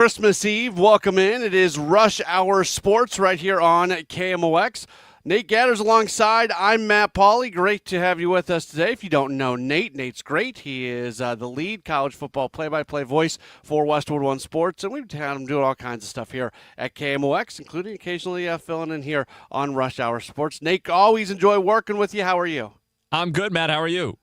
Christmas Eve, welcome in. It is Rush Hour Sports right here on KMOX. Nate Gatter's alongside. I'm Matt Pauley. Great to have you with us today. If you don't know Nate, Nate's great. He is the lead college football play-by-play voice for Westwood One Sports, and we've had him doing all kinds of stuff here at KMOX, including occasionally filling in here on Rush Hour Sports. Nate, always enjoy working with you. How are you? I'm good, Matt. How are you?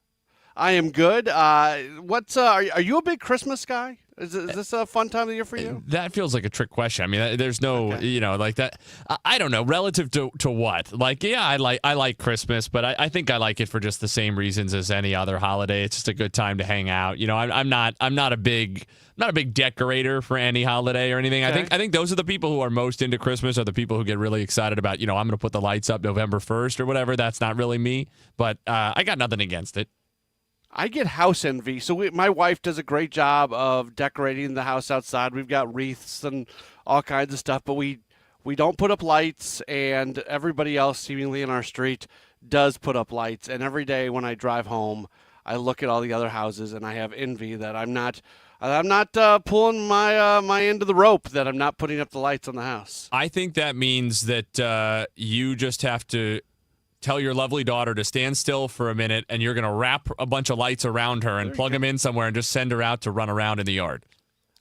I am good. Are you a big Christmas guy? Is this a fun time of the year for you? That feels like a trick question. I mean, there's no, like that. I don't know. Relative to what? Like, yeah, I like Christmas, but I think I like it for just the same reasons as any other holiday. It's just a good time to hang out. I'm not a big decorator for any holiday or anything. Okay. I think those are the people who are most into Christmas are the people who get really excited about, I'm going to put the lights up November 1st or whatever. That's not really me, but I got nothing against it. I get house envy. So my wife does a great job of decorating the house outside. We've got wreaths and all kinds of stuff, but we don't put up lights, and everybody else seemingly in our street does put up lights. And every day when I drive home, I look at all the other houses, and I have envy that I'm not pulling my end of the rope, that I'm not putting up the lights on the house. I think that means that you just have to tell your lovely daughter to stand still for a minute, and you're going to wrap a bunch of lights around her and plug them in somewhere and just send her out to run around in the yard.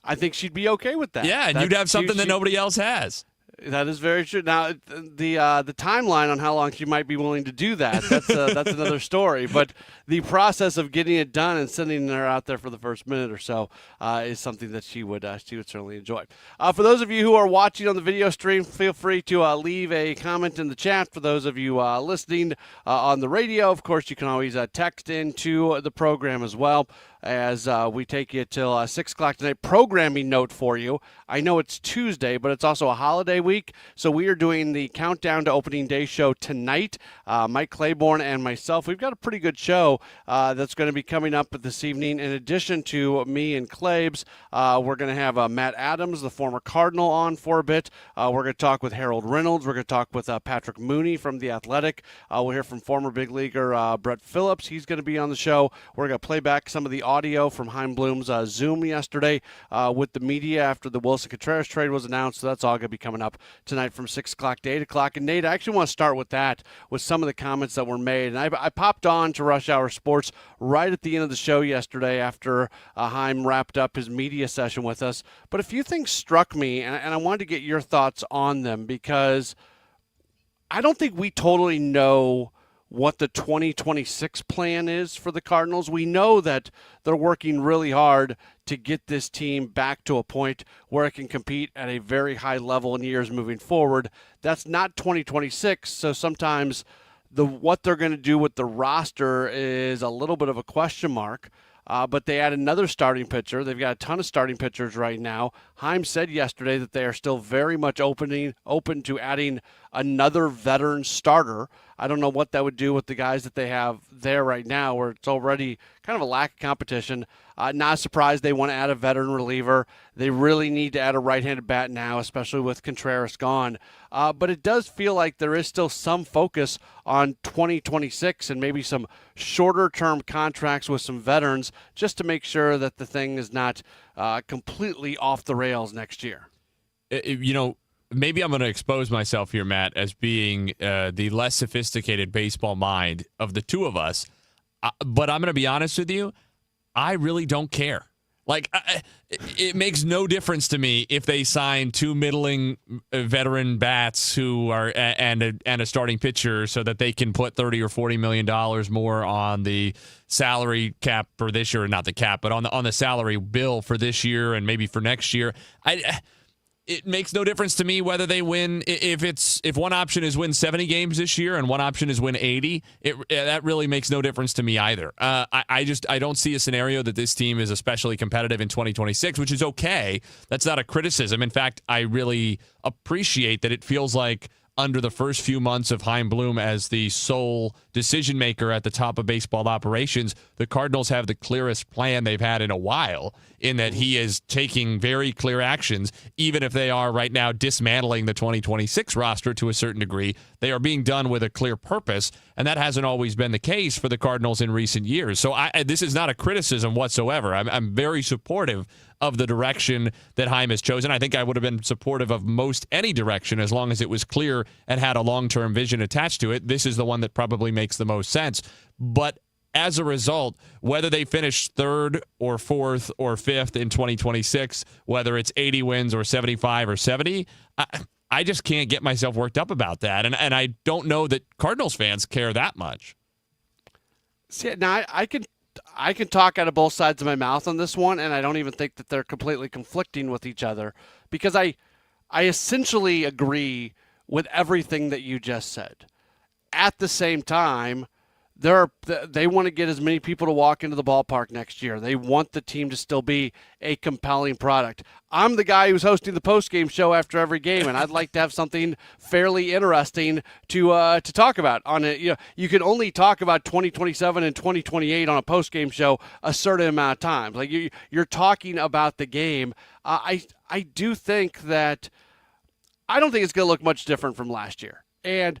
I think she'd be okay with that. Yeah, and you'd have something that nobody else has. That is very true. Now, the timeline on how long she might be willing to do that's another story. But the process of getting it done and sending her out there for the first minute or so is something that she would certainly enjoy. For those of you who are watching on the video stream, feel free to leave a comment in the chat. For those of you listening on the radio, of course, you can always text into the program as well, as we take you till 6 o'clock tonight. Programming note for you. I know it's Tuesday, but it's also a holiday week, so we are doing the Countdown to Opening Day show tonight. Mike Claiborne and myself, we've got a pretty good show that's going to be coming up this evening. In addition to me and Claibs, we're going to have Matt Adams, the former Cardinal, on for a bit. We're going to talk with Harold Reynolds. We're going to talk with Patrick Mooney from The Athletic. We'll hear from former big leaguer Brett Phillips. He's going to be on the show. We're going to play back some of the audio from Chaim Bloom's Zoom yesterday with the media after the Wilson Contreras trade was announced. So that's all going to be coming up tonight from 6 o'clock to 8 o'clock. And Nate, I actually want to start with that, with some of the comments that were made. And I popped on to Rush Hour Sports right at the end of the show yesterday after Chaim wrapped up his media session with us. But a few things struck me, and I wanted to get your thoughts on them, because I don't think we totally know what the 2026 plan is for the Cardinals. We know that they're working really hard to get this team back to a point where it can compete at a very high level in years moving forward. That's not 2026, so sometimes what they're going to do with the roster is a little bit of a question mark. But they add another starting pitcher. They've got a ton of starting pitchers right now. Chaim said yesterday that they are still very much open to adding another veteran starter. I don't know what that would do with the guys that they have there right now, where it's already kind of a lack of competition. Not surprised they want to add a veteran reliever. They really need to add a right-handed bat now, especially with Contreras gone. But it does feel like there is still some focus on 2026 and maybe some shorter-term contracts with some veterans, just to make sure that the thing is not completely off the rails next year. Maybe I'm going to expose myself here, Matt, as being the less sophisticated baseball mind of the two of us. But I'm going to be honest with you, I really don't care. Like, it makes no difference to me if they sign two middling veteran bats who are and a starting pitcher, so that they can put $30 or $40 million more on the salary cap for this year, not the cap, but on the salary bill for this year and maybe for next year. It makes no difference to me whether they win. If one option is win 70 games this year and one option is win 80, that really makes no difference to me either. I don't see a scenario that this team is especially competitive in 2026, which is okay. That's not a criticism. In fact, I really appreciate that it feels like under the first few months of Chaim Bloom as the sole decision maker at the top of baseball operations, the Cardinals have the clearest plan they've had in a while, in that he is taking very clear actions, even if they are right now dismantling the 2026 roster to a certain degree. They are being done with a clear purpose, and that hasn't always been the case for the Cardinals in recent years. So this is not a criticism whatsoever. I'm very supportive of the direction that Chaim has chosen. I think I would have been supportive of most any direction as long as it was clear and had a long-term vision attached to it. This is the one that probably makes the most sense. But as a result, whether they finish third or fourth or fifth in 2026, whether it's 80 wins or 75 or 70, I just can't get myself worked up about that. And I don't know that Cardinals fans care that much. See, now I can talk out of both sides of my mouth on this one, and I don't even think that they're completely conflicting with each other, because I essentially agree with everything that you just said. At the same time, they want to get as many people to walk into the ballpark next year. They want the team to still be a compelling product. I'm the guy who's hosting the postgame show after every game, and I'd like to have something fairly interesting to talk about. On it, you can only talk about 2027 and 2028 on a postgame show a certain amount of times. Like you're talking about the game. I do think that I don't think it's going to look much different from last year, and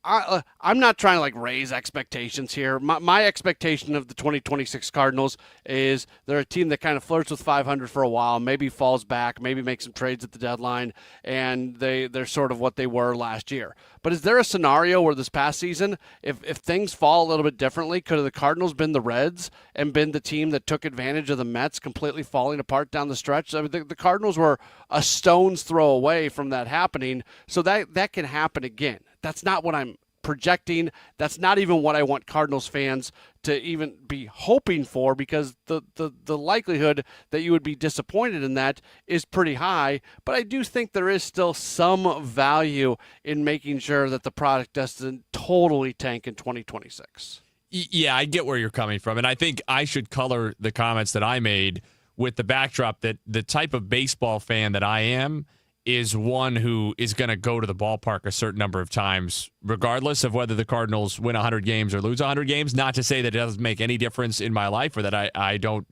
I'm not trying to like raise expectations here. My expectation of the 2026 Cardinals is they're a team that kind of flirts with 500 for a while, maybe falls back, maybe makes some trades at the deadline, and they're sort of what they were last year. But is there a scenario where this past season, if things fall a little bit differently, could have the Cardinals been the Reds and been the team that took advantage of the Mets completely falling apart down the stretch? I mean, the Cardinals were a stone's throw away from that happening, so that can happen again. That's not what I'm projecting. That's not even what I want Cardinals fans to even be hoping for, because the likelihood that you would be disappointed in that is pretty high. But I do think there is still some value in making sure that the product doesn't totally tank in 2026. Yeah, I get where you're coming from. And I think I should color the comments that I made with the backdrop that the type of baseball fan that I am is one who is going to go to the ballpark a certain number of times, regardless of whether the Cardinals win 100 games or lose 100 games. Not to say that it doesn't make any difference in my life, or that I don't,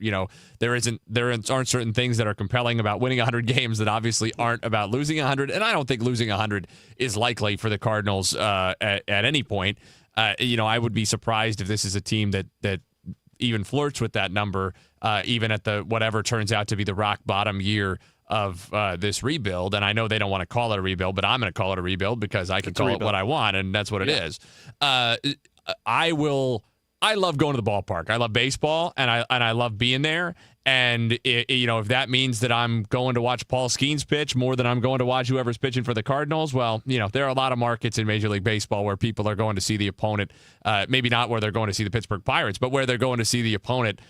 there aren't certain things that are compelling about winning 100 games that obviously aren't about losing 100. And I don't think losing 100 is likely for the Cardinals at any point. I would be surprised if this is a team that even flirts with that number, even at the whatever turns out to be the rock bottom year of this rebuild. And I know they don't want to call it a rebuild, but I'm going to call it a rebuild because I can call it what I want, and that's what it is. I love going to the ballpark. I love baseball, and I love being there. And if that means that I'm going to watch Paul Skeens pitch more than I'm going to watch whoever's pitching for the Cardinals, well, there are a lot of markets in Major League Baseball where people are going to see the opponent, maybe not where they're going to see the Pittsburgh Pirates, but where they're going to see the opponent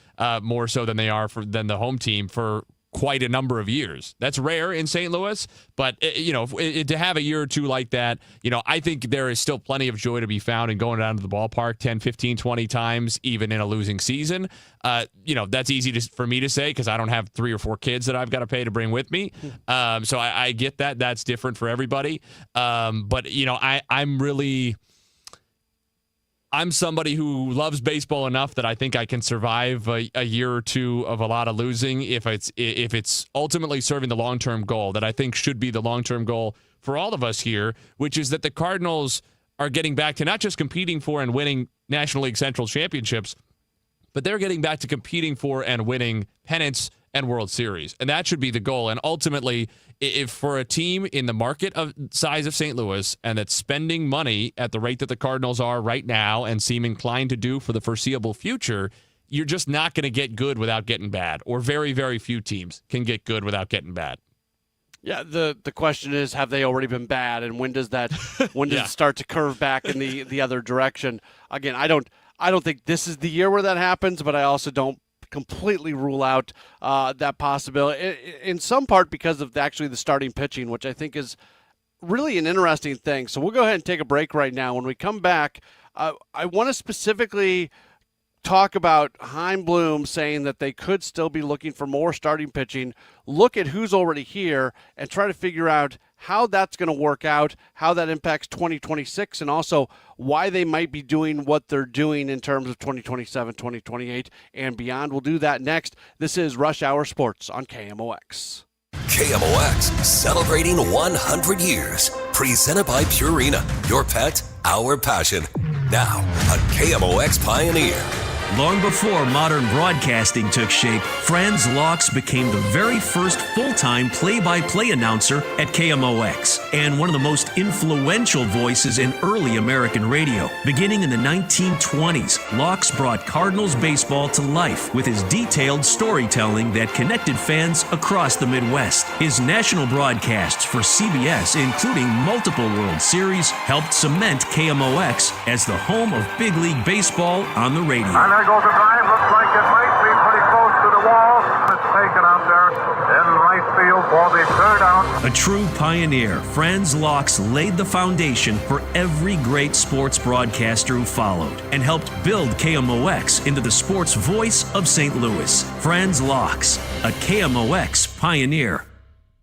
more so than they are than the home team for quite a number of years. That's rare in St. Louis, but to have a year or two like that, I think there is still plenty of joy to be found in going down to the ballpark 10, 15, 20 times, even in a losing season. That's easy for me to say because I don't have 3 or 4 kids that I've got to pay to bring with me. So I get that. That's different for everybody. But I'm somebody who loves baseball enough that I think I can survive a year or two of a lot of losing if it's ultimately serving the long-term goal that I think should be the long-term goal for all of us here, which is that the Cardinals are getting back to not just competing for and winning National League Central championships, but they're getting back to competing for and winning pennants and World Series. And that should be the goal. And ultimately, if for a team in the market of size of St. Louis and that's spending money at the rate that the Cardinals are right now and seem inclined to do for the foreseeable future, you're just not going to get good without getting bad. Or very, very few teams can get good without getting bad. Yeah, the question is, have they already been bad, and when does it start to curve back in the other direction? Again, I don't think this is the year where that happens, but I also don't completely rule out that possibility, in some part because of actually the starting pitching, which I think is really an interesting thing. So we'll go ahead and take a break right now. When we come back, I want to specifically talk about Chaim Bloom saying that they could still be looking for more starting pitching, look at who's already here and try to figure out how that's going to work out, how that impacts 2026, and also why they might be doing what they're doing in terms of 2027, 2028, and beyond. We'll do that next. This is Rush Hour Sports on KMOX. KMOX, celebrating 100 years. Presented by Purina, your pet, our passion. Now, a KMOX pioneer. Long before modern broadcasting took shape, Franz Laux became the very first full-time play-by-play announcer at KMOX and one of the most influential voices in early American radio. Beginning in the 1920s, Laux brought Cardinals baseball to life with his detailed storytelling that connected fans across the Midwest. His national broadcasts for CBS, including multiple World Series, helped cement KMOX as the home of big league baseball on the radio. There goes a drive. Looks like it might be pretty close to the wall. It's taken out there in right field for the third out. A true pioneer, Franz Laux laid the foundation for every great sports broadcaster who followed and helped build KMOX into the sports voice of St. Louis. Franz Laux, a KMOX pioneer.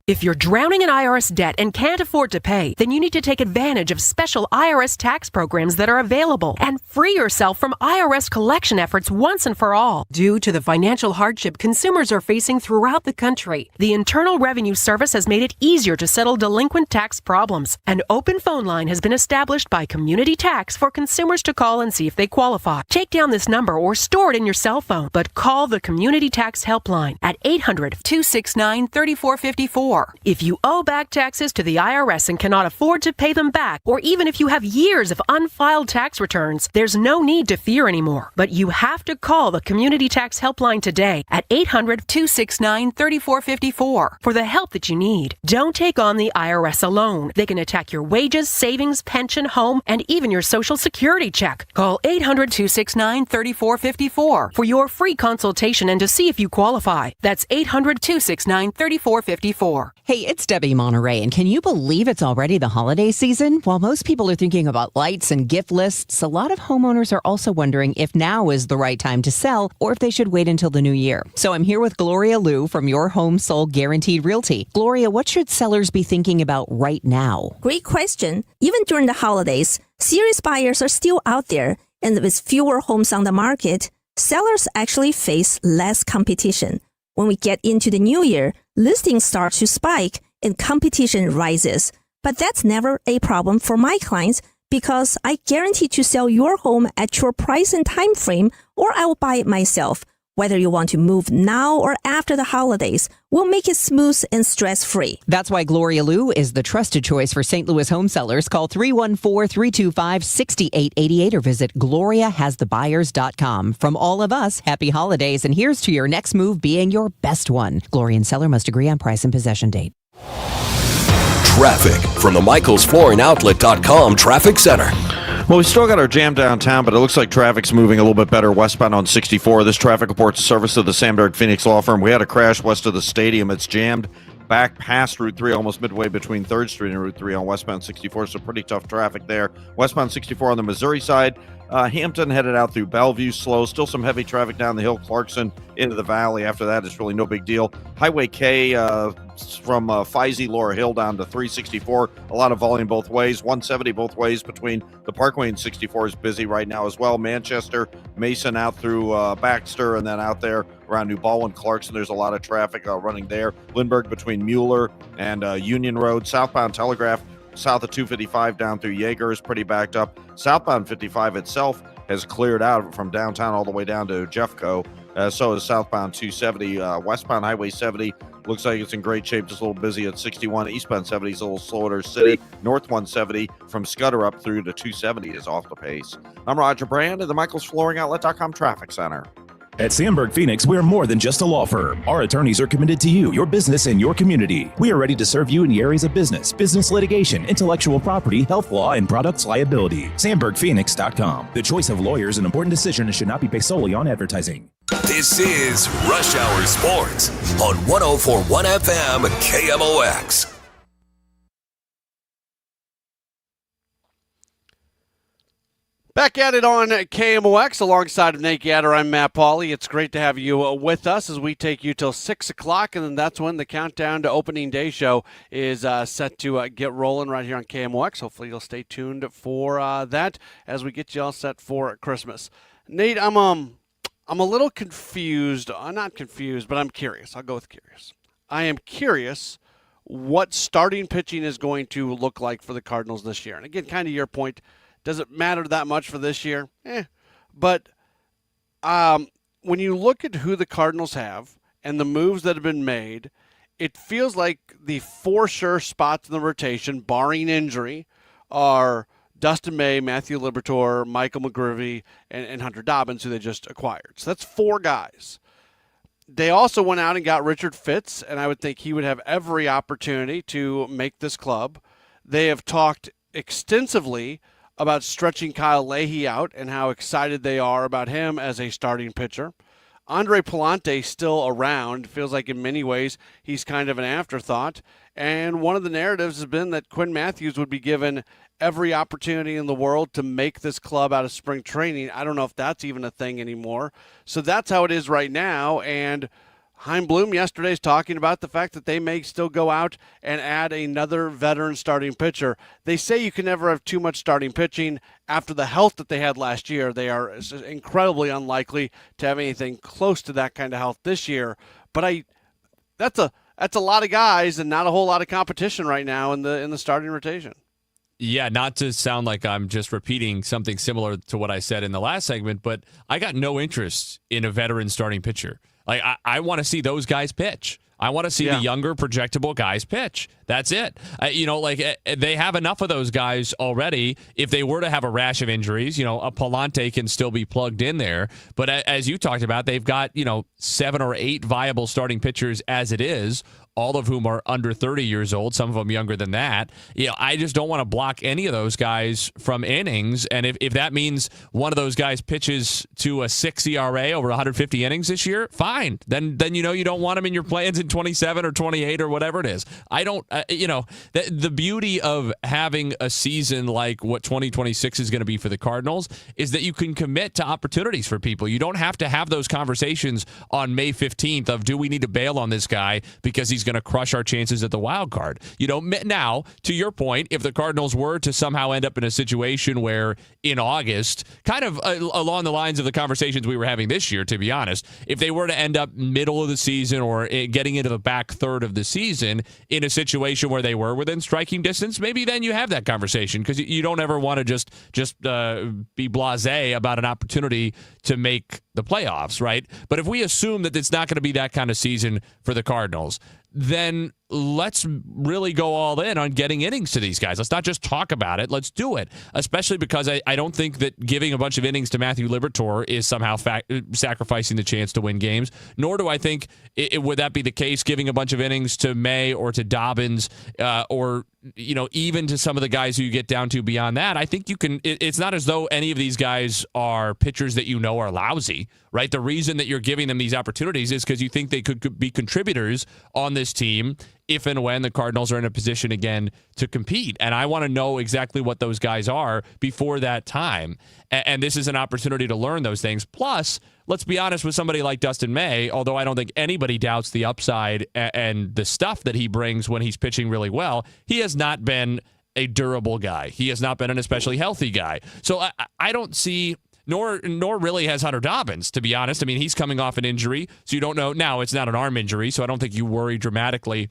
If you're drowning in IRS debt and can't afford to pay, then you need to take advantage of special IRS tax programs that are available and free yourself from IRS collection efforts once and for all. Due to the financial hardship consumers are facing throughout the country, the Internal Revenue Service has made it easier to settle delinquent tax problems. An open phone line has been established by Community Tax for consumers to call and see if they qualify. Take down this number or store it in your cell phone, but call the Community Tax Helpline at 800-269-3454. If you owe back taxes to the IRS and cannot afford to pay them back, or even if you have years of unfiled tax returns, there's no need to fear anymore. But you have to call the Community Tax Helpline today at 800-269-3454 for the help that you need. Don't take on the IRS alone. They can attack your wages, savings, pension, home, and even your Social Security check. Call 800-269-3454 for your free consultation and to see if you qualify. That's 800-269-3454. Hey, it's Debbie Monterey, and can you believe it's already the holiday season? While most people are thinking about lights and gift lists, a lot of homeowners are also wondering if now is the right time to sell or if they should wait until the new year. So I'm here with Gloria Liu from Your Home Sold Guaranteed Realty. Gloria, what should sellers be thinking about right now? Great question. Even during the holidays, serious buyers are still out there, and with fewer homes on the market, sellers actually face less competition. When we get into the new year, listings start to spike and competition rises. But that's never a problem for my clients because I guarantee to sell your home at your price and time frame, or I will buy it myself. Whether you want to move now or after the holidays, we'll make it smooth and stress-free. That's why Gloria Liu is the trusted choice for St. Louis home sellers. Call 314-325-6888 or visit GloriaHasTheBuyers.com. From all of us, happy holidays, and here's to your next move being your best one. Gloria and seller must agree on price and possession date. Traffic from the MichaelsFlooringOutlet.com Traffic Center. Well, we still got our jam downtown, but it looks like traffic's moving a little bit better westbound on 64. This traffic report's a service of the Sandberg Phoenix Law Firm. We had a crash west of the stadium. It's jammed back past Route 3, almost midway between 3rd Street and Route 3 on westbound 64, so pretty tough traffic there. Westbound 64 on the Missouri side. Hampton headed out through Bellevue, slow. Still some heavy traffic down the hill. Clarkson into the valley. After that, it's really no big deal. Highway K from Feisey, Laura Hill down to 364. A lot of volume both ways. 170 both ways between the Parkway and 64 is busy right now as well. Manchester, Mason out through Baxter, and then out there around New Baldwin, Clarkson. There's a lot of traffic running there. Lindbergh between Mueller and Union Road. Southbound Telegraph south of 255 down through Yeager is pretty backed up. Southbound 55 itself has cleared out from downtown all the way down to Jeffco. So is southbound 270. Westbound Highway 70 looks like it's in great shape, just a little busy at 61. Eastbound 70 is a little slower to City. North 170 from Scudder up through to 270 is off the pace. I'm Roger Brand at the MichaelsFlooringOutlet.com Traffic Center. At Sandberg Phoenix, we're more than just a law firm. Our attorneys are committed to you, your business, and your community. We are ready to serve you in the areas of business litigation, intellectual property, health law, and products liability. SandbergPhoenix.com. The choice of lawyers and important decisions should not be based solely on advertising. This is Rush Hour Sports on 104.1 FM KMOX. Back at it on KMOX alongside of Nate Gatter. I'm Matt Pauley. It's great to have you with us as we take you till 6 o'clock, and then that's when the Countdown to Opening Day show is set to get rolling right here on KMOX. Hopefully you'll stay tuned for that as we get you all set for Christmas. Nate, I'm a little confused. Not confused, but I'm curious. I'll go with curious. I am curious what starting pitching is going to look like for the Cardinals this year. And again, kind of your point, does it matter that much for this year? But when you look at who the Cardinals have and the moves that have been made, it feels like the for sure spots in the rotation, barring injury, are Dustin May, Matthew Liberatore, Michael McGreevy, and Hunter Dobbins, who they just acquired. So that's 4 guys. They also went out and got Richard Fitz, and I would think he would have every opportunity to make this club. They have talked extensively about stretching Kyle Leahy out and how excited they are about him as a starting pitcher. Andre Palante still around. Feels like in many ways he's kind of an afterthought. And one of the narratives has been that Quinn Matthews would be given every opportunity in the world to make this club out of spring training. I don't know if that's even a thing anymore. So that's how it is right now. And Chaim Bloom yesterday is talking about the fact that they may still go out and add another veteran starting pitcher. They say you can never have too much starting pitching. After the health that they had last year, they are incredibly unlikely to have anything close to that kind of health this year. But that's a lot of guys and not a whole lot of competition right now in the starting rotation. Yeah, not to sound like I'm just repeating something similar to what I said in the last segment, but I got no interest in a veteran starting pitcher. Like, I want to see those guys pitch. I want to see the younger, projectable guys pitch. That's it. They have enough of those guys already. If they were to have a rash of injuries, a Palante can still be plugged in there. But as you talked about, they've got, 7 or 8 viable starting pitchers as it is, all of whom are under 30 years old, some of them younger than that. I just don't want to block any of those guys from innings. And if that means one of those guys pitches to a 6 ERA over 150 innings this year, fine. Then you don't want him in your plans in 27 or 28 or whatever it is. I don't, the beauty of having a season like what 2026 is going to be for the Cardinals is that you can commit to opportunities for people. You don't have to have those conversations on May 15th of, do we need to bail on this guy because he's going to crush our chances at the wild card. Now, to your point, if the Cardinals were to somehow end up in a situation where in August, kind of along the lines of the conversations we were having this year, to be honest, if they were to end up middle of the season or getting into the back third of the season in a situation where they were within striking distance, maybe then you have that conversation because you don't ever want to just be blasé about an opportunity to make the playoffs, right? But if we assume that it's not going to be that kind of season for the Cardinals, then let's really go all in on getting innings to these guys. Let's not just talk about it. Let's do it, especially because I don't think that giving a bunch of innings to Matthew Liberatore is somehow sacrificing the chance to win games, nor do I think would that be the case giving a bunch of innings to May or to Dobbins or even to some of the guys who you get down to beyond that. I think you can. It's not as though any of these guys are pitchers that are lousy, right? The reason that you're giving them these opportunities is because you think they could be contributors on this team if and when the Cardinals are in a position again to compete. And I want to know exactly what those guys are before that time. And this is an opportunity to learn those things. Plus, let's be honest with somebody like Dustin May, although I don't think anybody doubts the upside and the stuff that he brings when he's pitching really well, he has not been a durable guy. He has not been an especially healthy guy. So I don't see... Nor really has Hunter Dobbins, to be honest. I mean, he's coming off an injury, so you don't know. Now, it's not an arm injury, so I don't think you worry dramatically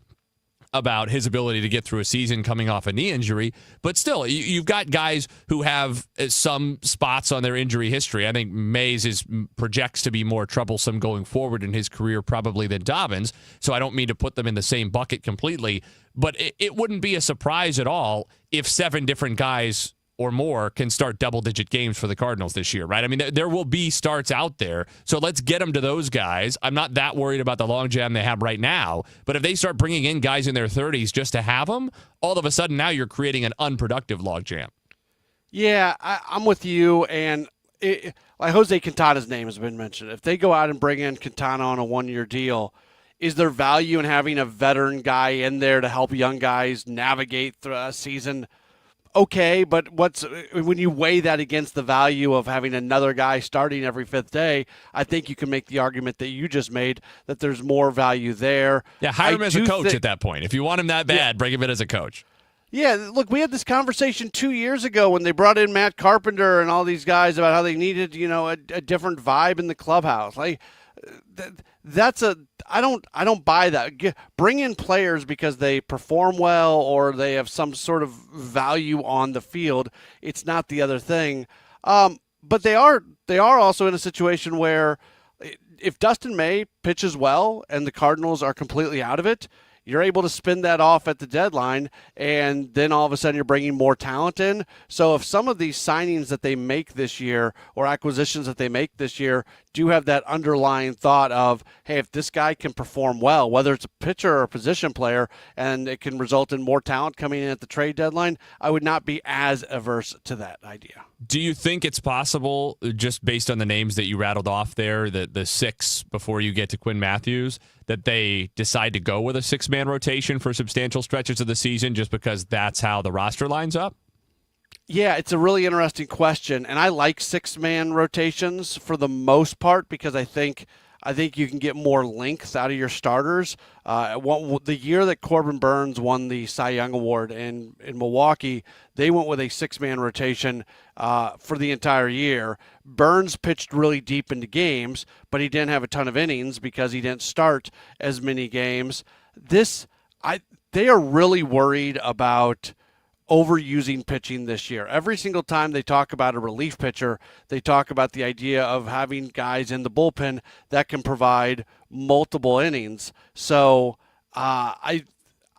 about his ability to get through a season coming off a knee injury. But still, you've got guys who have some spots on their injury history. I think Mays projects to be more troublesome going forward in his career probably than Dobbins, so I don't mean to put them in the same bucket completely. But it wouldn't be a surprise at all if 7 different guys or more can start double-digit games for the Cardinals this year, right? I mean, there will be starts out there, so let's get them to those guys. I'm not that worried about the logjam they have right now, but if they start bringing in guys in their 30s just to have them, all of a sudden now you're creating an unproductive logjam. Yeah, I'm with you, and like Jose Quintana's name has been mentioned. If they go out and bring in Quintana on a 1-year deal, is there value in having a veteran guy in there to help young guys navigate through a season? okay, but when you weigh that against the value of having another guy starting every fifth day, I think you can make the argument that you just made that there's more value there. Yeah, hire him as a coach at that point. If you want him that bad, bring him in as a coach. Yeah, look, we had this conversation 2 years ago when they brought in Matt Carpenter and all these guys about how they needed, a different vibe in the clubhouse. Like, I don't buy that. Bring in players because they perform well or they have some sort of value on the field. It's not the other thing. But they are also in a situation where if Dustin May pitches well and the Cardinals are completely out of it, you're able to spin that off at the deadline, and then all of a sudden you're bringing more talent in. So if some of these signings that they make this year or acquisitions that they make this year do have that underlying thought of, hey, if this guy can perform well, whether it's a pitcher or a position player, and it can result in more talent coming in at the trade deadline, I would not be as averse to that idea. Do you think it's possible, just based on the names that you rattled off there, the six before you get to Quinn Matthews, that they decide to go with a six-man rotation for substantial stretches of the season just because that's how the roster lines up? Yeah, it's a really interesting question, and I like six-man rotations for the most part because I think you can get more length out of your starters. The year that Corbin Burns won the Cy Young Award in Milwaukee, they went with a six-man rotation for the entire year. Burns pitched really deep into games, but he didn't have a ton of innings because he didn't start as many games. They are really worried about overusing pitching this year. Every single time they talk about a relief pitcher, they talk about the idea of having guys in the bullpen that can provide multiple innings. So I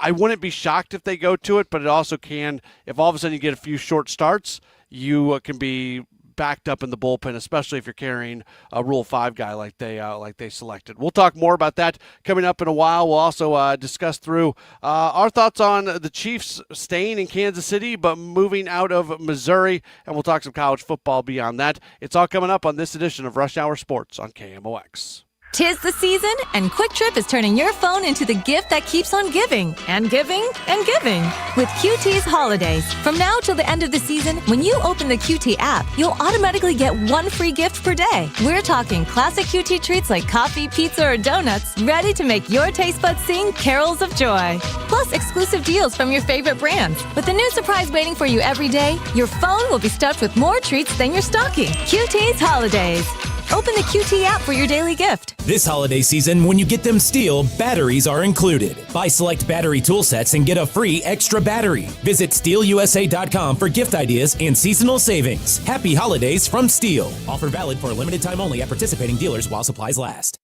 wouldn't be shocked if they go to it, but it also can, if all of a sudden you get a few short starts, you can be backed up in the bullpen, especially if you're carrying a Rule 5 guy like they selected. We'll talk more about that coming up in a while. We'll also discuss through our thoughts on the Chiefs staying in Kansas City but moving out of Missouri, and we'll talk some college football beyond that. It's all coming up on this edition of Rush Hour Sports on KMOX. 'Tis the season, and Quick Trip is turning your phone into the gift that keeps on giving and giving and giving with QT's Holidays. From now till the end of the season, when you open the QT app, you'll automatically get one free gift per day. We're talking classic QT treats like coffee, pizza, or donuts, ready to make your taste buds sing carols of joy. Plus exclusive deals from your favorite brands. With a new surprise waiting for you every day, your phone will be stuffed with more treats than your stocking. QT's Holidays. Open the QT app for your daily gift. This holiday season, when you get them Steel, batteries are included. Buy select battery tool sets and get a free extra battery. Visit SteelUSA.com for gift ideas and seasonal savings. Happy holidays from Steel. Offer valid for a limited time only at participating dealers while supplies last.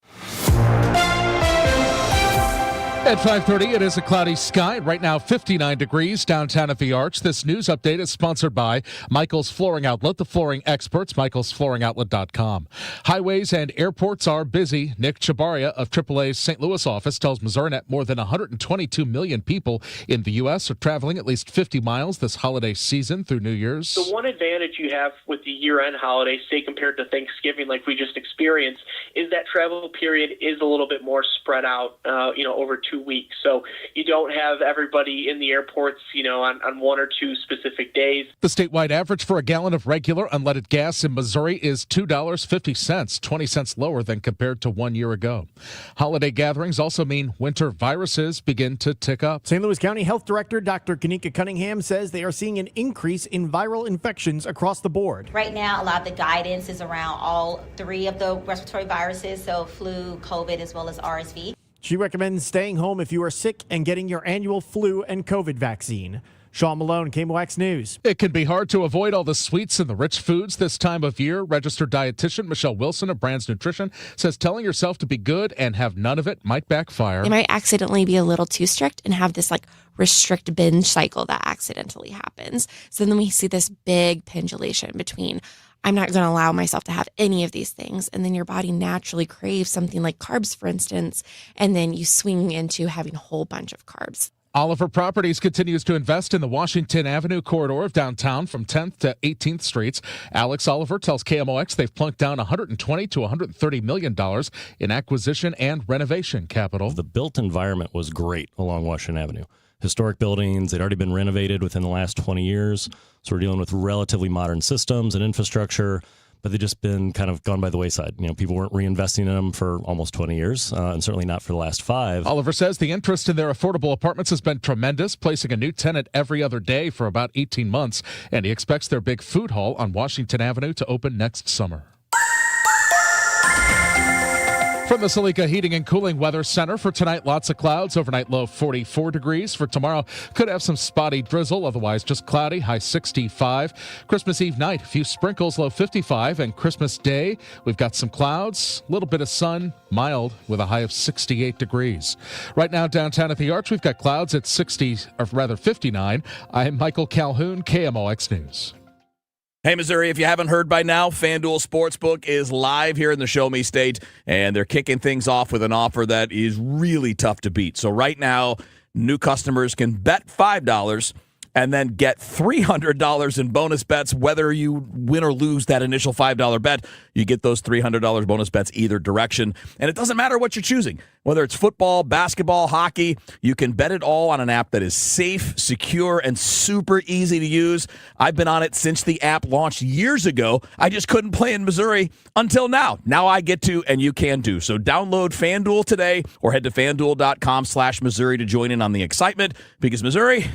At 5:30, it is a cloudy sky. Right now, 59 degrees downtown at the Arch. This news update is sponsored by Michael's Flooring Outlet, the flooring experts, michaelsflooringoutlet.com. Highways and airports are busy. Nick Chabaria of AAA's St. Louis office tells MissouriNet more than 122 million people in the U.S. are traveling at least 50 miles this holiday season through New Year's. The one advantage you have with the year-end holidays, say compared to Thanksgiving like we just experienced, is that travel period is a little bit more spread out, over 2 weeks. So you don't have everybody in the airports, on one or two specific days. The statewide average for a gallon of regular unleaded gas in Missouri is $2.50, 20 cents lower than compared to 1 year ago. Holiday gatherings also mean winter viruses begin to tick up. St. Louis County Health Director Dr. Kanika Cunningham says they are seeing an increase in viral infections across the board. Right now, a lot of the guidance is around all three of the respiratory viruses, so flu, COVID, as well as RSV. She recommends staying home if you are sick and getting your annual flu and COVID vaccine. Sean Malone, KMOX News. It can be hard to avoid all the sweets and the rich foods this time of year. Registered dietitian Michelle Wilson of Brands Nutrition says telling yourself to be good and have none of it might backfire. You might accidentally be a little too strict and have this restrict binge cycle that accidentally happens. So then we see this big pendulation between I'm not going to allow myself to have any of these things. And then your body naturally craves something like carbs, for instance, and then you swing into having a whole bunch of carbs. Oliver Properties continues to invest in the Washington Avenue corridor of downtown from 10th to 18th Streets. Alex Oliver tells KMOX they've plunked down $120 to $130 million in acquisition and renovation capital. The built environment was great along Washington Avenue. historic buildings. They'd already been renovated within the last 20 years. So we're dealing with relatively modern systems and infrastructure, but they've just been kind of gone by the wayside. People weren't reinvesting in them for almost 20 years, and certainly not for the last 5. Oliver says the interest in their affordable apartments has been tremendous, placing a new tenant every other day for about 18 months, and he expects their big food hall on Washington Avenue to open next summer. From the Salika Heating and Cooling Weather Center for tonight, lots of clouds. Overnight low 44 degrees. For tomorrow, could have some spotty drizzle, otherwise just cloudy, high 65. Christmas Eve night, a few sprinkles, low 55. And Christmas Day, we've got some clouds, a little bit of sun, mild with a high of 68 degrees. Right now, downtown at the Arch, we've got clouds at 59. I'm Michael Calhoun, KMOX News. Hey, Missouri, if you haven't heard by now, FanDuel Sportsbook is live here in the Show Me State, and they're kicking things off with an offer that is really tough to beat. So right now, new customers can bet $5 and then get $300 in bonus bets. Whether you win or lose that initial $5 bet, you get those $300 bonus bets either direction. And it doesn't matter what you're choosing. Whether it's football, basketball, hockey, you can bet it all on an app that is safe, secure, and super easy to use. I've been on it since the app launched years ago. I just couldn't play in Missouri until now. Now I get to, and you can too. So download FanDuel today or head to FanDuel.com/Missouri to join in on the excitement, because Missouri,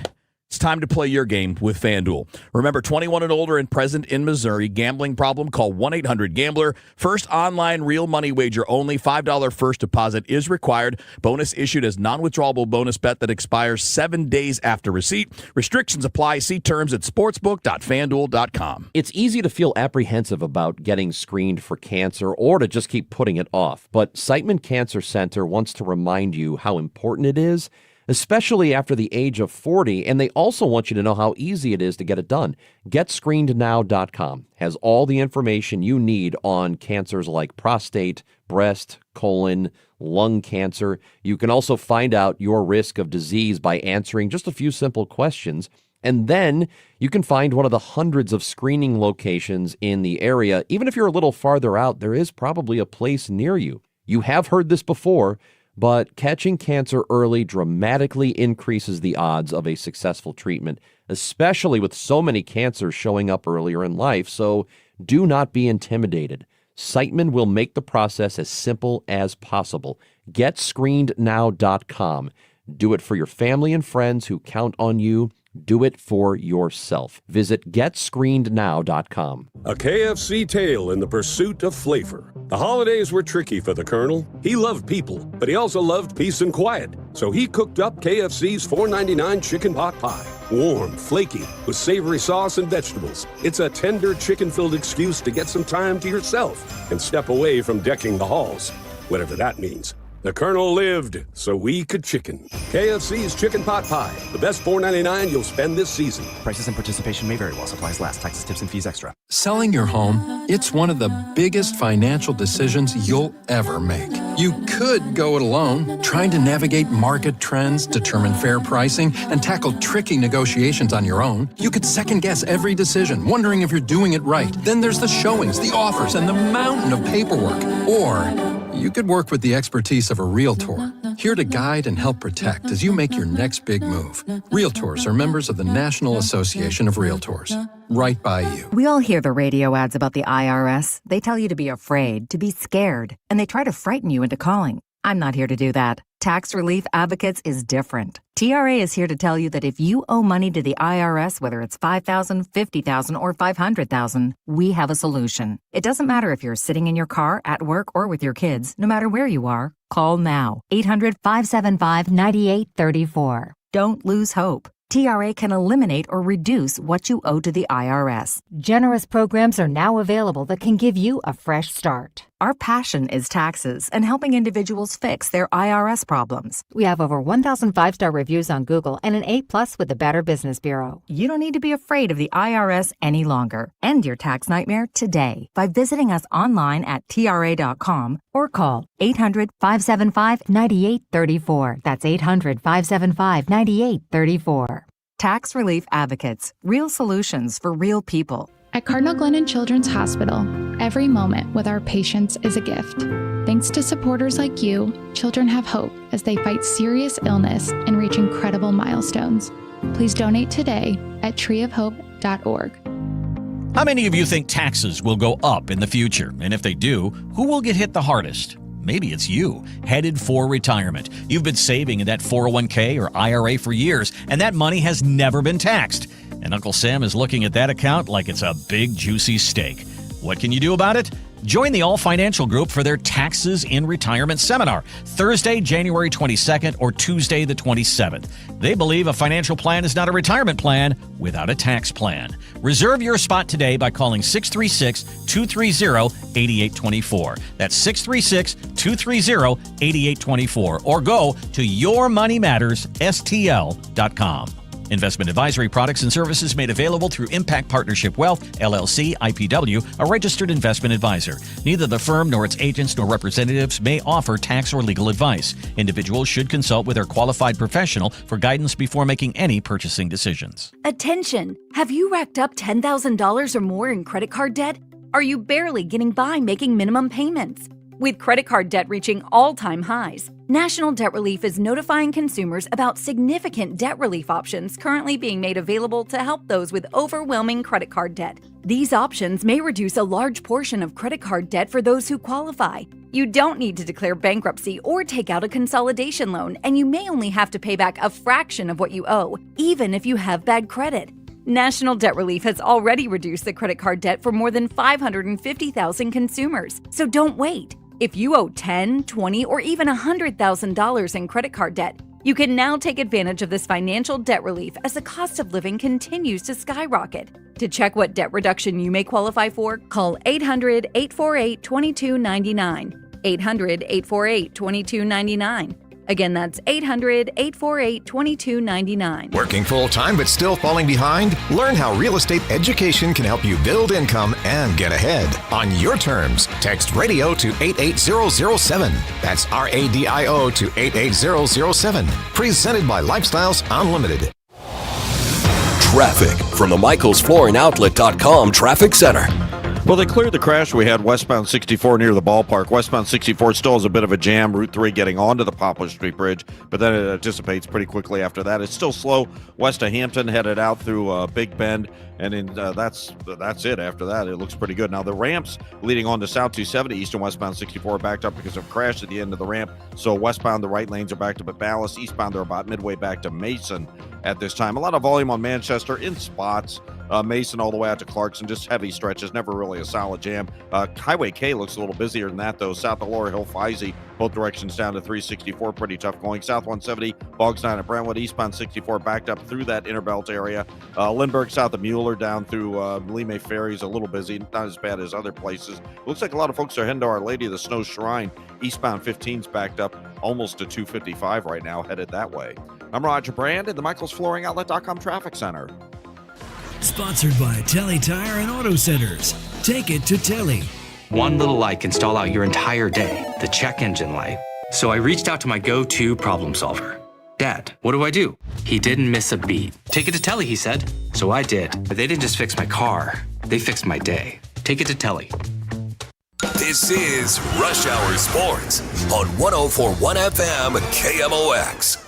it's time to play your game with FanDuel. Remember, 21 and older and present in Missouri. Gambling problem? Call 1-800-GAMBLER. First online real money wager only. $5 first deposit is required. Bonus issued as non-withdrawable bonus bet that expires 7 days after receipt. Restrictions apply. See terms at sportsbook.fanduel.com. It's easy to feel apprehensive about getting screened for cancer or to just keep putting it off. But Siteman Cancer Center wants to remind you how important it is, especially after the age of 40, and they also want you to know how easy it is to get it done. GetScreenedNow.com has all the information you need on cancers like prostate, breast, colon, lung cancer. You can also find out your risk of disease by answering just a few simple questions. And then you can find one of the hundreds of screening locations in the area. Even if you're a little farther out, there is probably a place near you. You have heard this before, but catching cancer early dramatically increases the odds of a successful treatment, especially with so many cancers showing up earlier in life. So do not be intimidated. Siteman will make the process as simple as possible. GetScreenedNow.com. Do it for your family and friends who count on you. Do it for yourself. Visit GetScreenedNow.com. A KFC tale in the pursuit of flavor. The holidays were tricky for the Colonel. He loved people, but he also loved peace and quiet. So he cooked up KFC's $4.99 chicken pot pie. Warm, flaky, with savory sauce and vegetables. It's a tender chicken-filled excuse to get some time to yourself and step away from decking the halls, whatever that means. The Colonel lived so we could chicken. KFC's Chicken Pot Pie. The best $4.99 you'll spend this season. Prices and participation may vary while supplies last. Taxes, tips, and fees extra. Selling your home, it's one of the biggest financial decisions you'll ever make. You could go it alone, trying to navigate market trends, determine fair pricing, and tackle tricky negotiations on your own. You could second-guess every decision, wondering if you're doing it right. Then there's the showings, the offers, and the mountain of paperwork. Or you could work with the expertise of a Realtor, here to guide and help protect as you make your next big move. Realtors are members of the National Association of Realtors. Right by you. We all hear the radio ads about the IRS. They tell you to be afraid, to be scared, and they try to frighten you into calling. I'm not here to do that. Tax Relief Advocates is different. TRA is here to tell you that if you owe money to the IRS, whether it's $5,000, $50,000, or $500,000, we have a solution. It doesn't matter if you're sitting in your car, at work, or with your kids. No matter where you are, call now. 800-575-9834. Don't lose hope. TRA can eliminate or reduce what you owe to the IRS. Generous programs are now available that can give you a fresh start. Our passion is taxes and helping individuals fix their IRS problems. We have over 1,000 five-star reviews on Google and an A+ with the Better Business Bureau. You don't need to be afraid of the IRS any longer. End your tax nightmare today by visiting us online at TRA.com or call 800-575-9834. That's 800-575-9834. Tax Relief Advocates. Real solutions for real people. At Cardinal Glennon Children's Hospital, every moment with our patients is a gift. Thanks to supporters like you, children have hope as they fight serious illness and reach incredible milestones. Please donate today at treeofhope.org. How many of you think taxes will go up in the future? And if they do, who will get hit the hardest? Maybe it's you, headed for retirement. You've been saving in that 401k or IRA for years, and that money has never been taxed. And Uncle Sam is looking at that account like it's a big, juicy steak. What can you do about it? Join the All Financial Group for their Taxes in Retirement Seminar, Thursday, January 22nd or Tuesday the 27th. They believe a financial plan is not a retirement plan without a tax plan. Reserve your spot today by calling 636-230-8824. That's 636-230-8824. Or go to yourmoneymattersstl.com. Investment advisory products and services made available through Impact Partnership Wealth, LLC, IPW, a registered investment advisor. Neither the firm nor its agents nor representatives may offer tax or legal advice. Individuals should consult with their qualified professional for guidance before making any purchasing decisions. Attention! Have you racked up $10,000 or more in credit card debt? Are you barely getting by making minimum payments? With credit card debt reaching all-time highs, National Debt Relief is notifying consumers about significant debt relief options currently being made available to help those with overwhelming credit card debt. These options may reduce a large portion of credit card debt for those who qualify. You don't need to declare bankruptcy or take out a consolidation loan, and you may only have to pay back a fraction of what you owe, even if you have bad credit. National Debt Relief has already reduced the credit card debt for more than 550,000 consumers, so don't wait. If you owe $10,000, $20,000, or even $100,000 in credit card debt, you can now take advantage of this financial debt relief as the cost of living continues to skyrocket. To check what debt reduction you may qualify for, call 800-848-2299. 800-848-2299. Again, that's 800-848-2299. Working full-time but still falling behind? Learn how real estate education can help you build income and get ahead. On your terms, text radio to 88007. That's RADIO to 88007. Presented by Lifestyles Unlimited. Traffic from the MichaelsFlooringOutlet.com Traffic Center. Well, they cleared the crash we had westbound 64 near the ballpark. Westbound 64 still has a bit of a jam. Route 3 getting onto the Poplar Street Bridge, but then it dissipates pretty quickly after that. It's still slow west of Hampton, headed out through Big Bend, and that's it. After that, it looks pretty good. Now, the ramps leading on to South 270, east and westbound 64 are backed up because of crash at the end of the ramp. So westbound, the right lanes are backed up at Ballas. Eastbound, they're about midway back to Mason at this time. A lot of volume on Manchester in spots. Mason all the way out to Clarkson, just heavy stretches, never really a solid jam. Highway K looks a little busier than that, though. South of Laurel Hill, Feisey, both directions down to 364, pretty tough going. South 170, Boggs 9 at Brentwood, eastbound 64 backed up through that Interbelt area. Lindbergh south of Mueller down through Lee May Ferry is a little busy, not as bad as other places. Looks like a lot of folks are heading to Our Lady of the Snow Shrine. Eastbound 15's backed up almost to 255 right now, headed that way. I'm Roger Brand at the MichaelsFlooringOutlet.com Traffic Center. Sponsored by Telly Tire and Auto Centers. Take it to Telly. One little light can stall out your entire day, the check engine light. So I reached out to my go-to problem solver. Dad, what do? He didn't miss a beat. Take it to Telly, he said. So I did. But they didn't just fix my car, they fixed my day. Take it to Telly. This is Rush Hour Sports on 104.1 FM KMOX.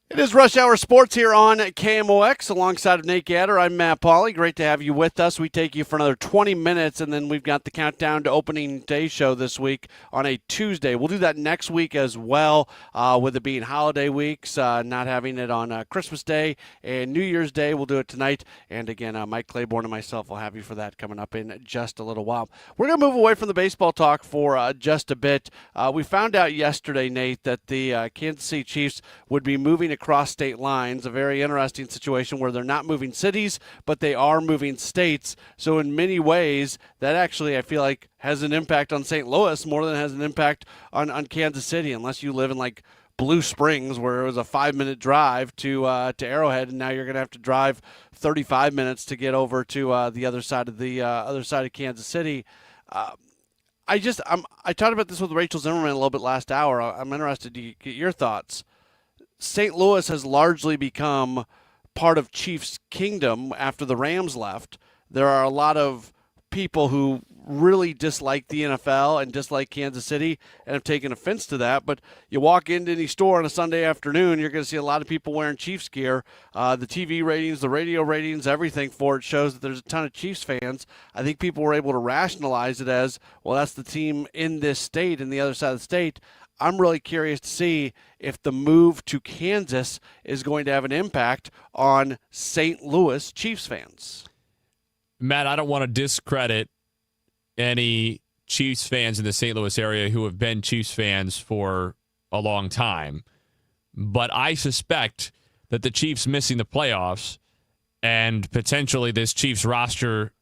It is Rush Hour Sports here on KMOX alongside of Nate Gatter. I'm Matt Pauley. Great to have you with us. We take you for another 20 minutes, and then we've got the Countdown to Opening Day show this week on a Tuesday. We'll do that next week as well, with it being holiday weeks, not having it on Christmas Day and New Year's Day. We'll do it tonight. And again, Mike Claiborne and myself will have you for that coming up in just a little while. We're going to move away from the baseball talk for just a bit. We found out yesterday, Nate, that the Kansas City Chiefs would be moving across state lines, a very interesting situation where they're not moving cities, but they are moving states. So in many ways, that actually, I feel like, has an impact on St. Louis more than it has an impact on Kansas City, unless you live in like Blue Springs, where it was a 5-minute drive to Arrowhead, and now you're going to have to drive 35 minutes to get over to the other side of Kansas City. I talked about this with Rachel Zimmerman a little bit last hour. I'm interested to get your thoughts. St. Louis has largely become part of Chiefs' kingdom after the Rams left. There are a lot of people who really dislike the NFL and dislike Kansas City and have taken offense to that. But you walk into any store on a Sunday afternoon, you're going to see a lot of people wearing Chiefs gear. The TV ratings, the radio ratings, everything for it shows that there's a ton of Chiefs fans. I think people were able to rationalize it as, well, that's the team in this state and the other side of the state. I'm really curious to see if the move to Kansas is going to have an impact on St. Louis Chiefs fans. Matt, I don't want to discredit any Chiefs fans in the St. Louis area who have been Chiefs fans for a long time, but I suspect that the Chiefs missing the playoffs and potentially this Chiefs roster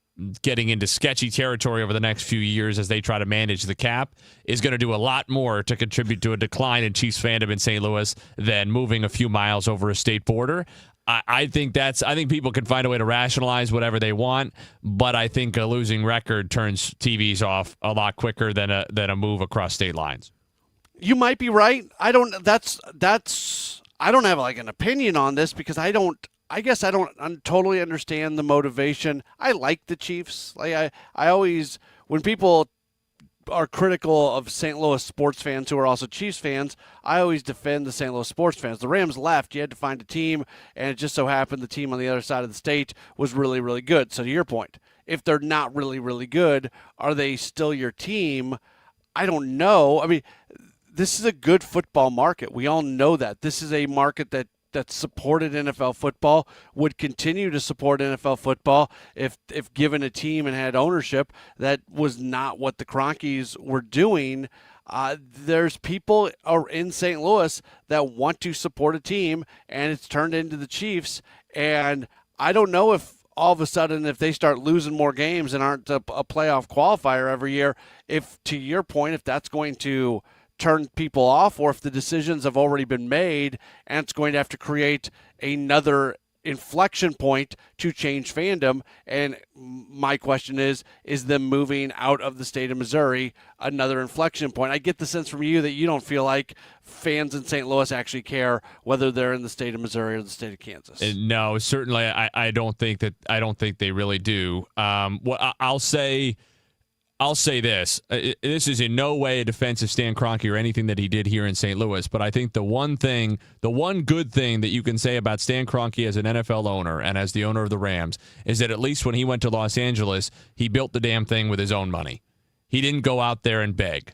getting into sketchy territory over the next few years as they try to manage the cap is going to do a lot more to contribute to a decline in Chiefs fandom in St. Louis than moving a few miles over a state border. I think people can find a way to rationalize whatever they want, but I think a losing record turns TVs off a lot quicker than a move across state lines. You might be right. I don't have like an opinion on this because I guess I don't totally understand the motivation. I like the Chiefs. Like I always, when people are critical of St. Louis sports fans who are also Chiefs fans, I always defend the St. Louis sports fans. The Rams left. You had to find a team, and it just so happened the team on the other side of the state was really, really good. So to your point, if they're not really, really good, are they still your team? I don't know. I mean, this is a good football market. We all know that. This is a market that supported NFL football, would continue to support NFL football if given a team and had ownership. That was not what the Cronkies were doing. There's people in St. Louis that want to support a team, and it's turned into the Chiefs. And I don't know if all of a sudden, if they start losing more games and aren't a playoff qualifier every year, if, to your point, if that's going to turn people off, or if the decisions have already been made and it's going to have to create another inflection point to change fandom. And my question is them moving out of the state of Missouri another inflection point? I get the sense from you that you don't feel like fans in St. Louis actually care whether they're in the state of Missouri or the state of Kansas. No, certainly I don't think they really do. I'll say this. This is in no way a defense of Stan Kroenke or anything that he did here in St. Louis, but I think the one good thing that you can say about Stan Kroenke as an NFL owner and as the owner of the Rams is that at least when he went to Los Angeles, he built the damn thing with his own money. He didn't go out there and beg,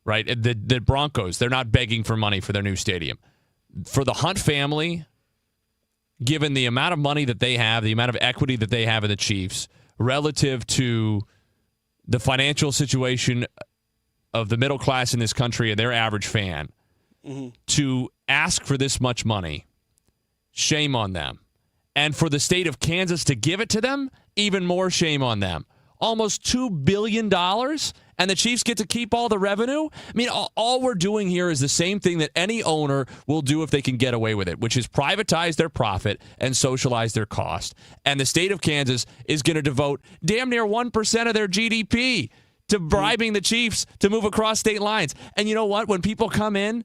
right? The Broncos, they're not begging for money for their new stadium. For the Hunt family, given the amount of money that they have, the amount of equity that they have in the Chiefs, relative to the financial situation of the middle class in this country and their average fan, to ask for this much money, shame on them. And for the state of Kansas to give it to them, even more shame on them. Almost $2 billion, and the Chiefs get to keep all the revenue? I mean, all we're doing here is the same thing that any owner will do if they can get away with it, which is privatize their profit and socialize their cost. And the state of Kansas is going to devote damn near 1% of their GDP to bribing the Chiefs to move across state lines. And you know what? When people come in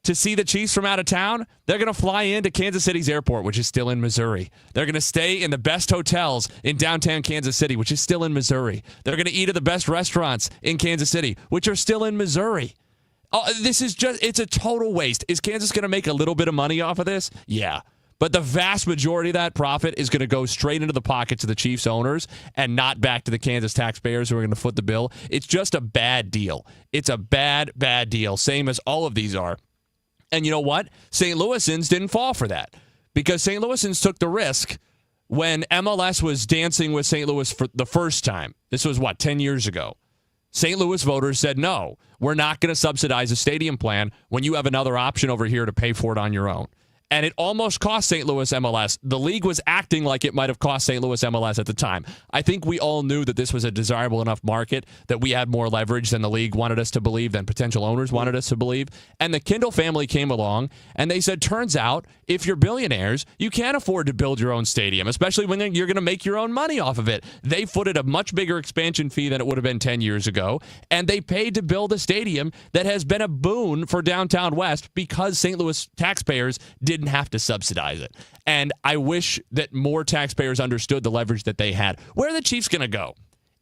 to see the Chiefs from out of town, they're going to fly into Kansas City's airport, which is still in Missouri. They're going to stay in the best hotels in downtown Kansas City, which is still in Missouri. They're going to eat at the best restaurants in Kansas City, which are still in Missouri. It's a total waste. Is Kansas going to make a little bit of money off of this? Yeah. But the vast majority of that profit is going to go straight into the pockets of the Chiefs owners and not back to the Kansas taxpayers who are going to foot the bill. It's just a bad deal. It's a bad, bad deal, same as all of these are. And you know what? St. Louisans didn't fall for that because St. Louisans took the risk when MLS was dancing with St. Louis for the first time. This was, 10 years ago. St. Louis voters said, no, we're not going to subsidize a stadium plan when you have another option over here to pay for it on your own. And it almost cost St. Louis MLS. The league was acting like it might have cost St. Louis MLS at the time. I think we all knew that this was a desirable enough market, that we had more leverage than the league wanted us to believe, than potential owners wanted us to believe. And the Kindle family came along, and they said, turns out, if you're billionaires, you can't afford to build your own stadium, especially when you're going to make your own money off of it. They footed a much bigger expansion fee than it would have been 10 years ago, and they paid to build a stadium that has been a boon for downtown West because St. Louis taxpayers didn't have to subsidize it. And I wish that more taxpayers understood the leverage that they had. Where are the Chiefs going to go?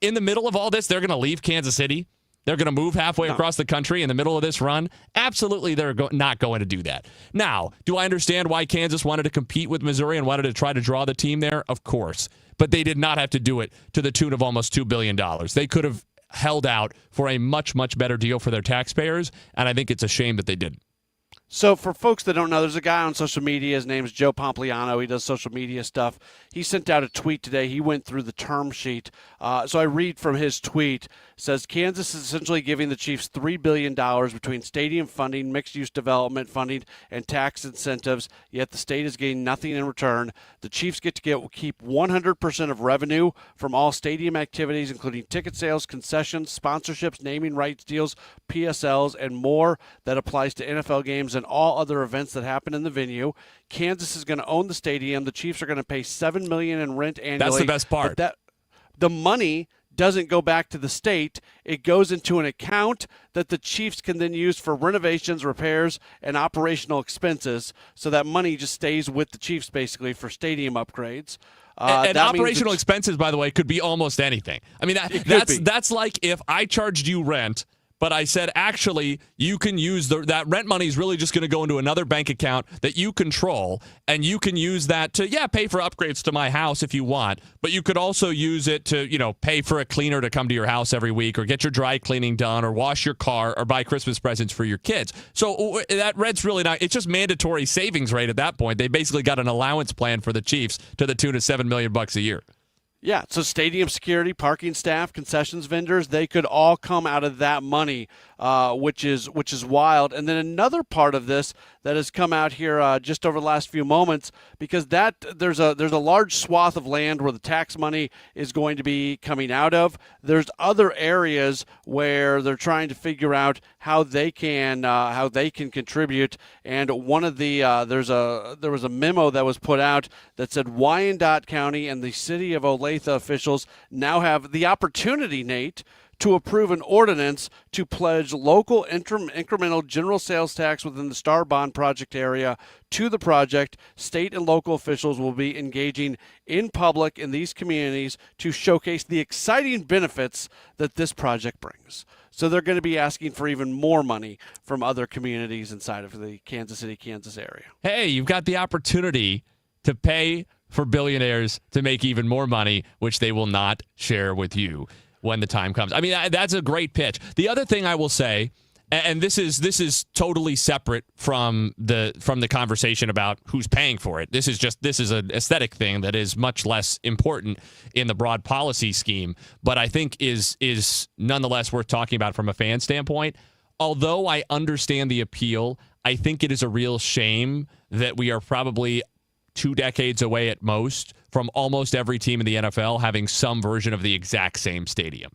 In the middle of all this, they're going to leave Kansas City? They're going to move halfway across the country in the middle of this run? Absolutely, they're not going to do that. Now, do I understand why Kansas wanted to compete with Missouri and wanted to try to draw the team there? Of course. But they did not have to do it to the tune of almost $2 billion. They could have held out for a much, much better deal for their taxpayers, and I think it's a shame that they didn't. So for folks that don't know, there's a guy on social media. His name is Joe Pompliano. He does social media stuff. He sent out a tweet today. He went through the term sheet. So I read from his tweet. It says, Kansas is essentially giving the Chiefs $3 billion between stadium funding, mixed-use development funding, and tax incentives, yet the state is getting nothing in return. The Chiefs get to keep 100% of revenue from all stadium activities, including ticket sales, concessions, sponsorships, naming rights deals, PSLs, and more that applies to NFL games and all other events that happen in the venue. Kansas is going to own the stadium. The Chiefs are going to pay $7 million in rent annually. That's the best part. But the money doesn't go back to the state. It goes into an account that the Chiefs can then use for renovations, repairs, and operational expenses. So that money just stays with the Chiefs basically for stadium upgrades. And operational expenses, by the way, could be almost anything. I mean, that's like if I charged you rent, but I said, actually, you can use that rent money is really just going to go into another bank account that you control, and you can use that to, pay for upgrades to my house if you want, but you could also use it to, pay for a cleaner to come to your house every week, or get your dry cleaning done, or wash your car, or buy Christmas presents for your kids. So that rent's really not, it's just mandatory savings rate at that point. They basically got an allowance plan for the Chiefs to the tune of $7 million a year. Yeah, so stadium security, parking staff, concessions vendors, they could all come out of that money, which is wild. And then another part of this that has come out here just over the last few moments, because there's a large swath of land where the tax money is going to be coming out of. There's other areas where they're trying to figure out how they can contribute. And one of the there was a memo that was put out that said Wyandotte County and the city of Olathe officials now have the opportunity, Nate, to approve an ordinance to pledge local incremental general sales tax within the Star Bond project area to the project. State and local officials will be engaging in public in these communities to showcase the exciting benefits that this project brings. So they're going to be asking for even more money from other communities inside of the Kansas City, Kansas area. Hey, you've got the opportunity to pay for billionaires to make even more money, which they will not share with you when the time comes. I mean, that's a great pitch. The other thing I will say, and this is totally separate from the conversation about who's paying for it. This is an aesthetic thing that is much less important in the broad policy scheme, but I think is nonetheless worth talking about from a fan standpoint. Although I understand the appeal, I think it is a real shame that we are probably 2 decades away at most from almost every team in the NFL having some version of the exact same stadium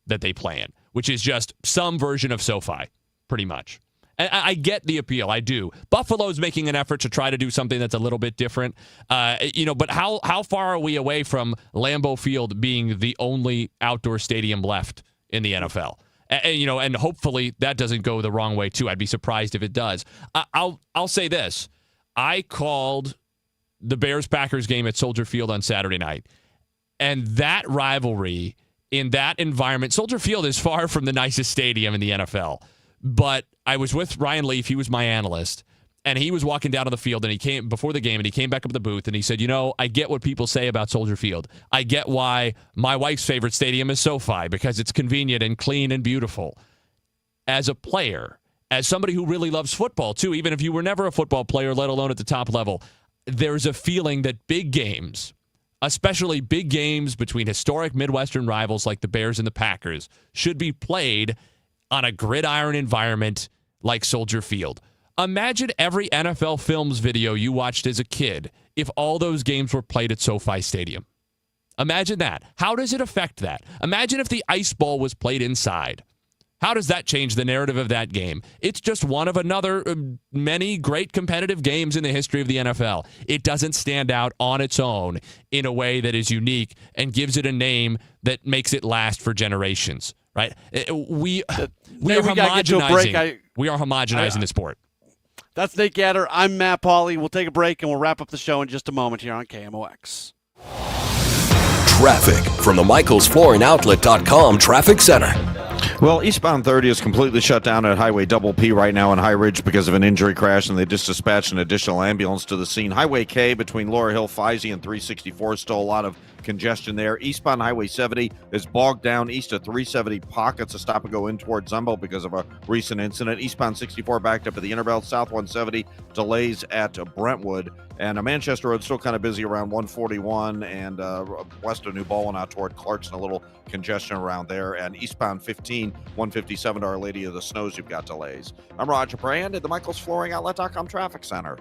that they play in, which is just some version of SoFi, pretty much. And I get the appeal. I do. Buffalo's making an effort to try to do something that's a little bit different. But how far are we away from Lambeau Field being the only outdoor stadium left in the NFL? And hopefully that doesn't go the wrong way too. I'd be surprised if it does. I'll say this. I called the Bears-Packers game at Soldier Field on Saturday night. And that rivalry in that environment, Soldier Field is far from the nicest stadium in the NFL. But I was with Ryan Leaf, he was my analyst, and he was walking down on the field, and he came before the game, and he came back up to the booth, and he said, I get what people say about Soldier Field. I get why my wife's favorite stadium is SoFi, because it's convenient and clean and beautiful. As a player, as somebody who really loves football, too, even if you were never a football player, let alone at the top level, there's a feeling that big games, especially big games between historic Midwestern rivals like the Bears and the Packers, should be played on a gridiron environment like Soldier Field. Imagine every NFL Films video you watched as a kid if all those games were played at SoFi Stadium. Imagine that. How does it affect that? Imagine if the ice ball was played inside. How does that change the narrative of that game? It's just one of another many great competitive games in the history of the NFL. It doesn't stand out on its own in a way that is unique and gives it a name that makes it last for generations, right? We are homogenizing. We are homogenizing the sport. That's Nate Gatter. I'm Matt Pauley. We'll take a break and we'll wrap up the show in just a moment here on KMOX. Traffic from the MichaelsFlooringOutlet.com Traffic Center. Well, eastbound 30 is completely shut down at Highway Double P right now in High Ridge because of an injury crash, and they just dispatched an additional ambulance to the scene. Highway K between Laura Hill, Feisey, and 364 still a lot of congestion there. Eastbound Highway 70 is bogged down east of 370. Pockets of stop and go in towards Zumbo because of a recent incident. Eastbound 64 backed up at the Interbelt. South 170 delays at Brentwood. And Manchester Road still kind of busy around 141 and west of New Baldwin out toward Clarkson. A little congestion around there. And eastbound 15, 157 to Our Lady of the Snows, you've got delays. I'm Roger Brand at the MichaelsFlooringOutlet.com Traffic Center.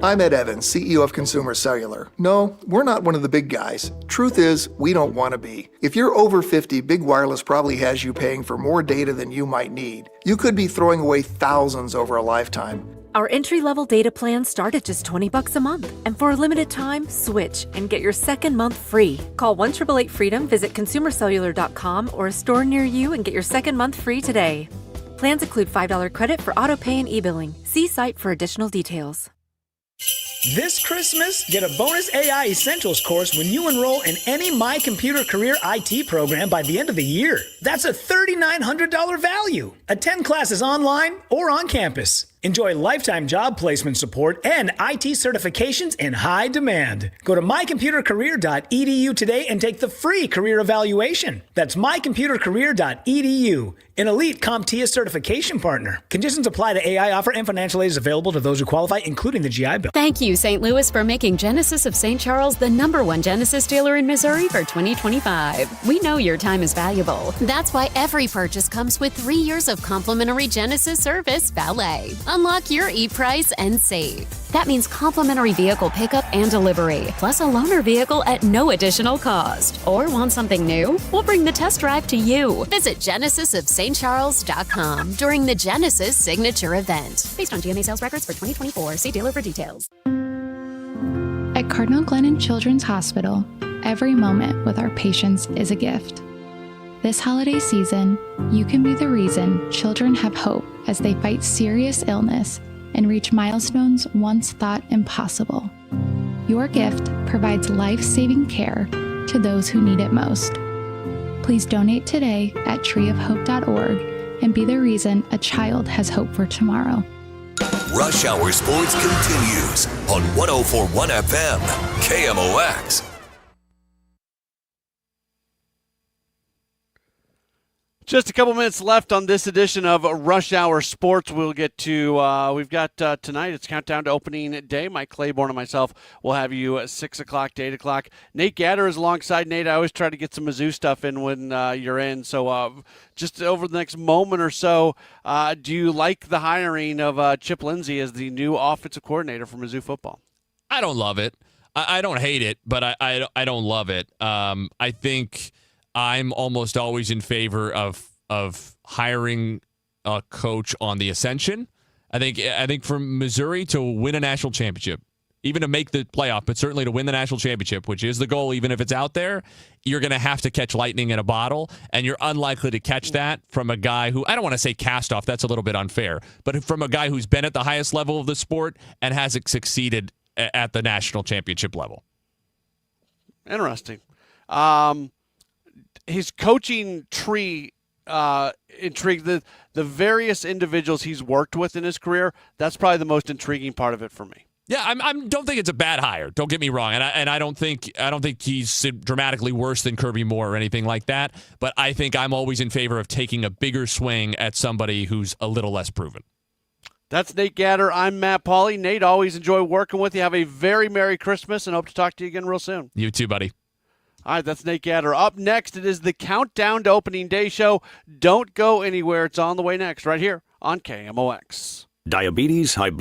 I'm Ed Evans, CEO of Consumer Cellular. No, we're not one of the big guys. Truth is, we don't want to be. If you're over 50, Big Wireless probably has you paying for more data than you might need. You could be throwing away thousands over a lifetime. Our entry-level data plans start at just $20 a month. And for a limited time, switch and get your second month free. Call 1-888-FREEDOM, visit consumercellular.com or a store near you and get your second month free today. Plans include $5 credit for auto pay and e-billing. See site for additional details. This Christmas, get a bonus AI Essentials course when you enroll in any My Computer Career IT program by the end of the year. That's a $3,900 value. Attend classes online or on campus. Enjoy lifetime job placement support and IT certifications in high demand. Go to mycomputercareer.edu today and take the free career evaluation. That's mycomputercareer.edu, an elite CompTIA certification partner. Conditions apply to AI offer and financial aid is available to those who qualify, including the GI Bill. Thank you, St. Louis, for making Genesis of St. Charles the #1 Genesis dealer in Missouri for 2025. We know your time is valuable. That's why every purchase comes with 3 years of complimentary Genesis service valet. Unlock your e-price and save. That means complimentary vehicle pickup and delivery, plus a loaner vehicle at no additional cost. Or want something new? We'll bring the test drive to you. Visit genesisofstcharles.com during the Genesis Signature event. Based on GMA sales records for 2024. See dealer for details. At Cardinal Glennon Children's Hospital, every moment with our patients is a gift. This holiday season, you can be the reason children have hope as they fight serious illness and reach milestones once thought impossible. Your gift provides life-saving care to those who need it most. Please donate today at treeofhope.org and be the reason a child has hope for tomorrow. Rush Hour Sports continues on 104.1 FM, KMOX. Just a couple minutes left on this edition of Rush Hour Sports. We'll get to, we've got tonight, it's countdown to opening day. Mike Claiborne and myself will have you at 6 o'clock to 8 o'clock. Nate Gatter is alongside. Nate, I always try to get some Mizzou stuff in when you're in. So just over the next moment or so, do you like the hiring of Chip Lindsey as the new offensive coordinator for Mizzou football? I don't love it. I don't hate it, but I don't love it. I think I'm almost always in favor of hiring a coach on the ascension. I think for Missouri to win a national championship, even to make the playoff, but certainly to win the national championship, which is the goal, even if it's out there, you're going to have to catch lightning in a bottle, and you're unlikely to catch that from a guy who, I don't want to say cast off, that's a little bit unfair, but from a guy who's been at the highest level of the sport and hasn't succeeded at the national championship level. Interesting. His coaching tree intrigued the various individuals he's worked with in his career. That's probably the most intriguing part of it for me. Yeah, I don't think it's a bad hire. Don't get me wrong, and I don't think he's dramatically worse than Kirby Moore or anything like that. But I think I'm always in favor of taking a bigger swing at somebody who's a little less proven. That's Nate Gatter. I'm Matt Pauley. Nate, always enjoy working with you. Have a very Merry Christmas, and hope to talk to you again real soon. You too, buddy. All right, that's Nate Gatter. Up next, it is the Countdown to Opening Day show. Don't go anywhere. It's on the way next, right here on KMOX. diabetes, high blood